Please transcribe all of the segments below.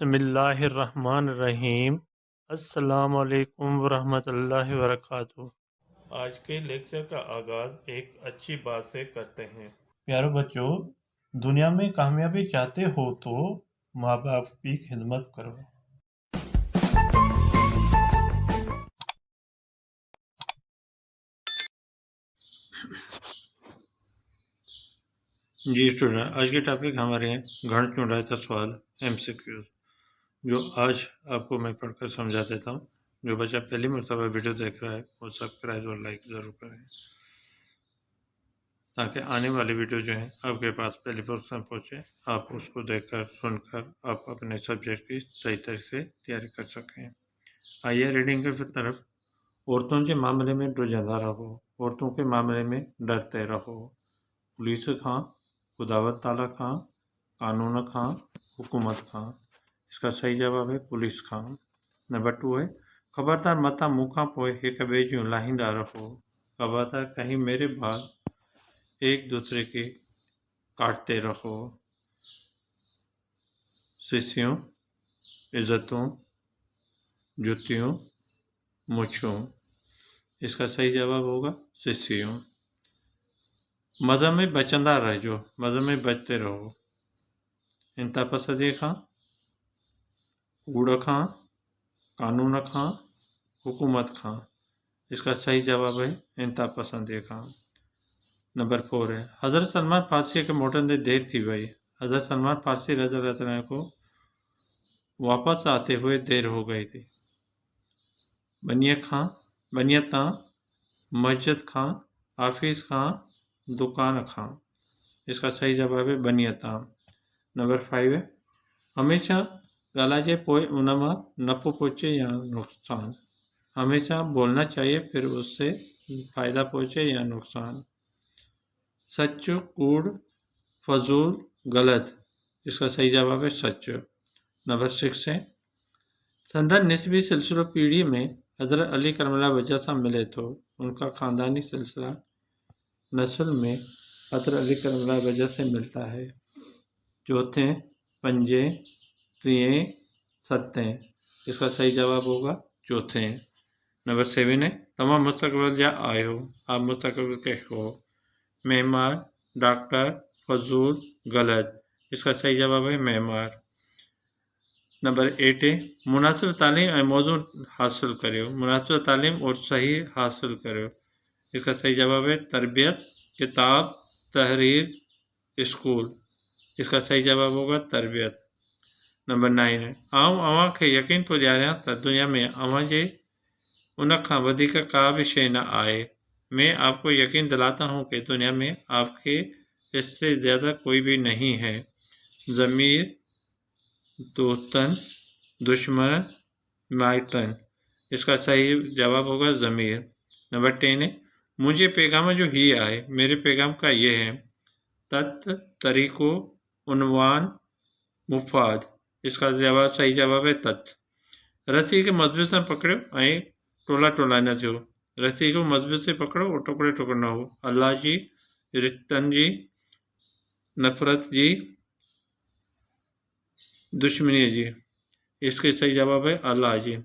बिस्मिल्लाहिर्रहमानिर्रहीम। अस्सलामुअलैकुम वरहमतुल्लाहि वबरकातुहू। आज के लेक्चर का आगाज़ एक अच्छी बात से करते हैं। प्यारे बच्चों, दुनिया में कामयाबी चाहते हो तो माँ बाप की खिदमत करो। जी स्टूडेंट, आज के टॉपिक हमारे हैं गण चुनाव का सवाल MCQ, जो आज आपको मैं पढ़कर समझा देता हूँ। जो बच्चा पहली मरतबा वीडियो देख रहा है वो सब्सक्राइब और लाइक ज़रूर करें, ताकि आने वाली वीडियो जो है आपके पास पहले पोजीशन पहुँचे, आप उसको देखकर सुनकर आप अपने सब्जेक्ट की सही तरह से तैयारी कर सकें। आइए रीडिंग की तरफ। औरतों के मामले में रोज़ाना रहो, औरतों के मामले में डरते रहो। पुलिस खां, खुदावत ताला खां, कानून खां, हुकूमत खां। इसका सही जवाब है पुलिस खां। नंबर 2 है खबरदार मता मुखा पोए हिक ॿिए जूं लाहींदा रहो। खबरदार कहीं मेरे बाल एक दूसरे के काटते रहो। शिष्यों, इज्जतों, जुतियों, मुछों। इसका सही जवाब होगा शिष्यों। मज़हब में बचंदा रहो, मज़हब में बचते रहो। इंता पसंदी खां, कूड़ खां, कानून खां, हुकूमत खां। इसका सही जवाब है इंता पसंदी खां। नंबर 4 है हज़रत सलमान फारसी के मोटंदे देर थी वई। हज़रत सलमान फारसी रज़ियल्लाहु अन्हु को वापस आते हुए देर हो गई थी। बनिया तां, मस्जिद खां, ऑफिस खां, दुकान खां। इसका सही जवाब है बनिया तां। नंबर 5 है हमेशा ॻाल्हाइजे पोइ उन मां नफ़ो पहुचे या नुक़सान। हमेशा बोलना चाहिए फिर उससे फ़ायदा पहुँचे या नुकसान। सच, कूड़, फजूल, गलत। इसका सही जवाब है सच। नंबर 6 है संदन निस्बी सिलसिलो पीढ़ी में हज़रत अली करमला वजह सां मिले थो। उनका ख़ानदानी सिलसिला नस्ल में हज़रत अली करमला वजह से मिलता है। चौथे, पंजे, टीं, सतें। इसका सही जवाब होगा चौथे। नंबर 7 है तमाम मुस्तक़बिल जा आयो, आप मुस्तक़बिल के हो। मेहमान, डॉक्टर, फजूल, गलत। इसका सही जवाब है मेहमान। नंबर 8 है मुनासिब तालीम ऐं मौज़ू हासिल करियो। मुनासिब तालीम और सही हासिल करियो। इसका सही जवाब है तरबियत, किताब, तहरीर, स्कूल। इसका सही जवाब होगा तरबियत। नंबर 9 है आऊं अव्हां खे यकीन थो ॾियारियां त दुनिया में अव्हां जे उन खां वधीक का भी शइ न आहे। मैं आपको यकीन दिलाता हूँ कि दुनिया में आपके इससे ज़्यादा कोई भी नहीं है। ज़मीर, दोस्तन, दुश्मन, माइटन। इसका सही जवाब होगा ज़मीर। नंबर 10 है मुझे पैगाम जो ही आहे, मेरे पैगाम का ये है। तत, तरीक़ो, उनवान, मुफाद। इसका जवाब सही जवाब है तत। रस्सी के मजबूत से पकड़ो ऐं टोला टोला न थियो। रस्सी को मजबूत से पकड़ो और टुकड़े टुकड़े न हो। अल्लाह जी, रिश्तनि जी, नफ़रत जी, दुश्मनी जी। इसके सही जवाब है अल्लाह जी।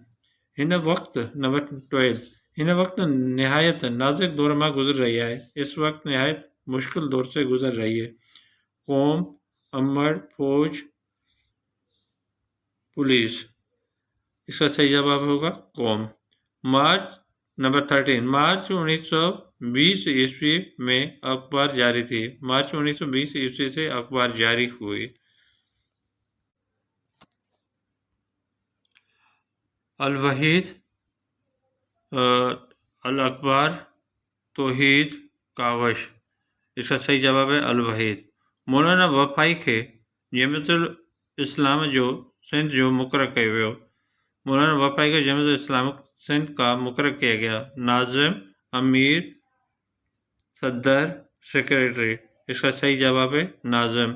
हिन वक्त नंबर 12 हिन वक्त नहायत नाज़ुक दौर मां गुज़र रही है। इस वक्त नहायत मुश्किल दौर से गुज़र रही है। कौम, अमर, फौज, पुलिस। इसका सही जवाब होगा कौम। मार्च नंबर 13 मार्च 1920 ईस्वी में अखबार जारी थी। मार्च 1920 ईस्वी से अखबार जारी हुई। अल वहीद, अल अखबार, तौहीद, कावश। इसका सही जवाब है अल वहीद। मौलाना वफ़ाई खे जमियतुल इस्लाम जो सिंध जो मुक़ररु कयो वियो। मौलाना वफ़ाई को जमियतुल इस्लाम सिंध का मुक़ररु किया गया। नाज़िम, अमीर, सदर, सेक्रेटरी। इसका सही जवाब है नाज़िम।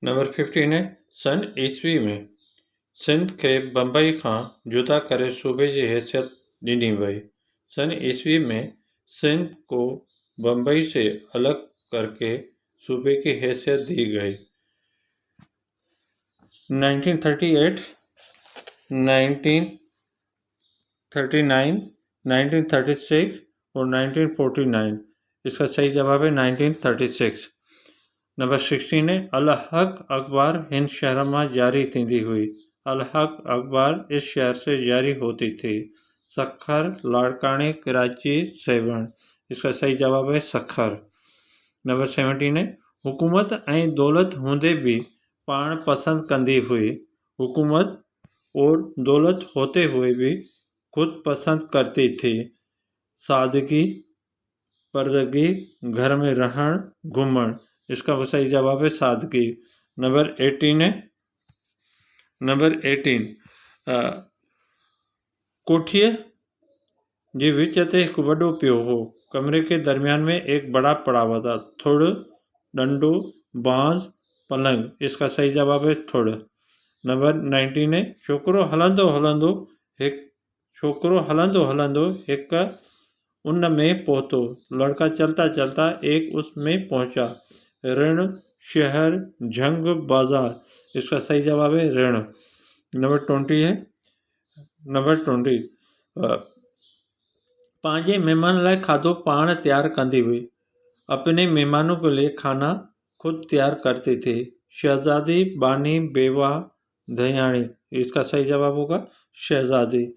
नंबर 15 है सन ईस्वी में सिंध खे बम्बई खां जुदा करे सूबे जी हैसियत ॾिनी वई। सन ईस्वी में सिंध को बम्बई से अलग करके सूबे की हैसियत दी गई। 1938, 1939, 1936 और 1949। इसका सही जवाब है 1936। नंबर 16 है अल हक अखबार हिंद शहर में जारी थींदी हुई। अल हक अखबार इस शहर से जारी होती थी। सखर, लाड़काने, कराची, सेवण। इसका सही जवाब है सखर। नंबर 17 है हुकूमत ऐं दौलत हूंदे भी पाण पसंद कंदी हुई। हुकूमत और दौलत होते हुए भी खुद पसंद करती थी। सादगी, पर्दगी, घर में रहन, घूमन। इसका सही जवाब है सादगी। नंबर 18 है नंबर 18 कोठीअ जे विच ते हिकु वॾो पियो हो। कमरे के दरमियान में एक बड़ा पड़ा हुआ था। थुड़, डंडो, बांस, पलंग। इसका सही जवाब है थुड़। नंबर 19 है छोकिरो हलंदो हलंदो हिक उन में पहुतो। लड़का चलता चलता एक उसमें पहुंचा। ऋण, शहर, झंग, बाजार। इसका सही जवाब है ऋण। नंबर 20 है नंबर 20 पंहिंजे मेहमान लाइ खाधो पाण तैयार कंदी हुई। अपने मेहमानों के लिए खाना खुद तैयार करती थी। शहजादी, बानी, बेवा, दयाणी। इसका सही जवाब होगा शहजादी।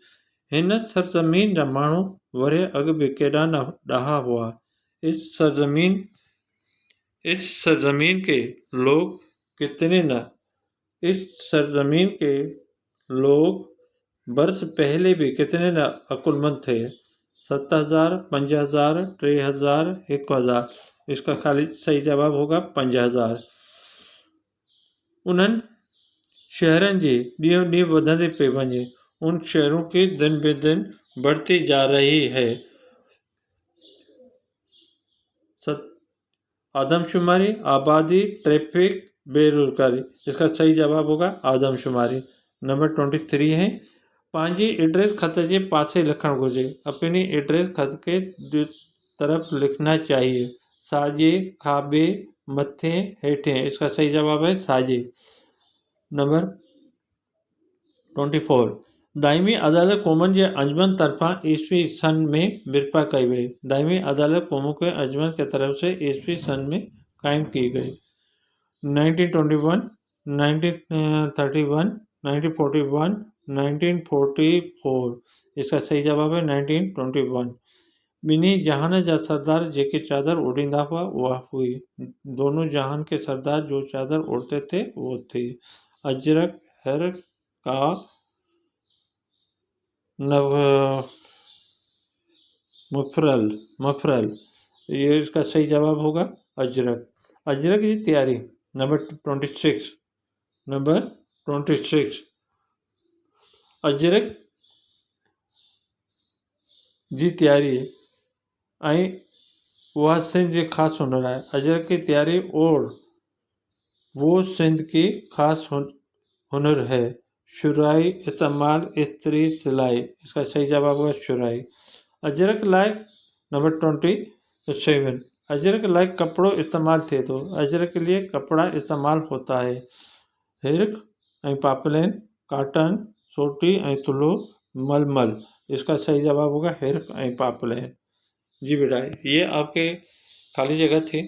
हिन सरजमीन जा माण्हू वरे अॻु बि केॾा न ॾाहा हुआ। इस सरजमीन के लोग बरस पहले भी कितने न अकुलमंद थे। 7,000, 5,000, 3,000, 1,000। इसका खाली सही जवाब होगा 5,000। उन्हनि शहरनि जी ॾींहों ॾींहुं वधंदी पई वञे। उन शहरों की दिन ब दिन बढ़ती जा रही है। आदमशुमारी, आबादी, ट्रैफिक, बेरोजगारी। इसका सही जवाब होगा आदमशुमारी। नंबर 23 है पंहिंजी एड्रेस खत के पासे लिखण घुर्जे। अपनी एड्रेस खत के तरफ लिखना चाहिए। साॼे, खाॿे, मथे, हेठे। इसका सही जवाब है साॼे। नंबर 24 दाइमी अदालत क़ौमुनि जे अंजुमन तरफ़ां ईस्वी सन में बिरपा कई वई। दाइमी अदालत क़ौमों के अंजुमन के तरफ से ईस्वी सन में कायम की गई। 1921, 1931, 1941, 1944। इसका सही जवाब है 1921। ॿिन्ही जहान जा सरदार जेके चादर उड़ींदा हुआ उहा हुई। दोनों जहान के सरदार जो चादर उड़ते थे वो थी अजरक, हर का मफरल। ये इसका सही जवाब होगा अजरक। अजरक की तैयारी। नंबर 26 अजरक जी तैयारी ऐं वह सिंध जी ख़ासि हुनर है। अजरक की तैयारी और वो सिंध की खास हुनर है। शुराई, इस्तेमाल, इस्त्री, सिलाई। इसका सही जवाब होगा शुराई। अजरक लाइ नंबर 27 अजरक लाइ कपड़ो इस्तेमाल थिए थो। अजरक के लिए कपड़ा इस्तेमाल होता है। हिरक ऐं पापलेन, काटन, सोटी ऐं तुलो, मलमल। इसका सही जवाब होगा हिरक ऐं पापलेन। जी बेटा ये आपके खाली जगह थी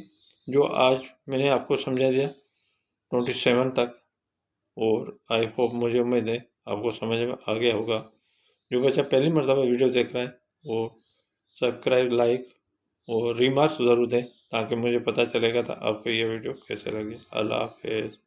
जो आज मैंने आपको समझा दिया 27 तक। और आई होप, मुझे उम्मीद है आपको समझ में आ गया होगा। जो बच्चा पहली मरतबा वीडियो देख रहा है वो सब्सक्राइब, लाइक और रिमार्क्स ज़रूर दें ताकि मुझे पता चलेगा था आपको ये वीडियो कैसे लगी। अल्लाह हाफ़िज़।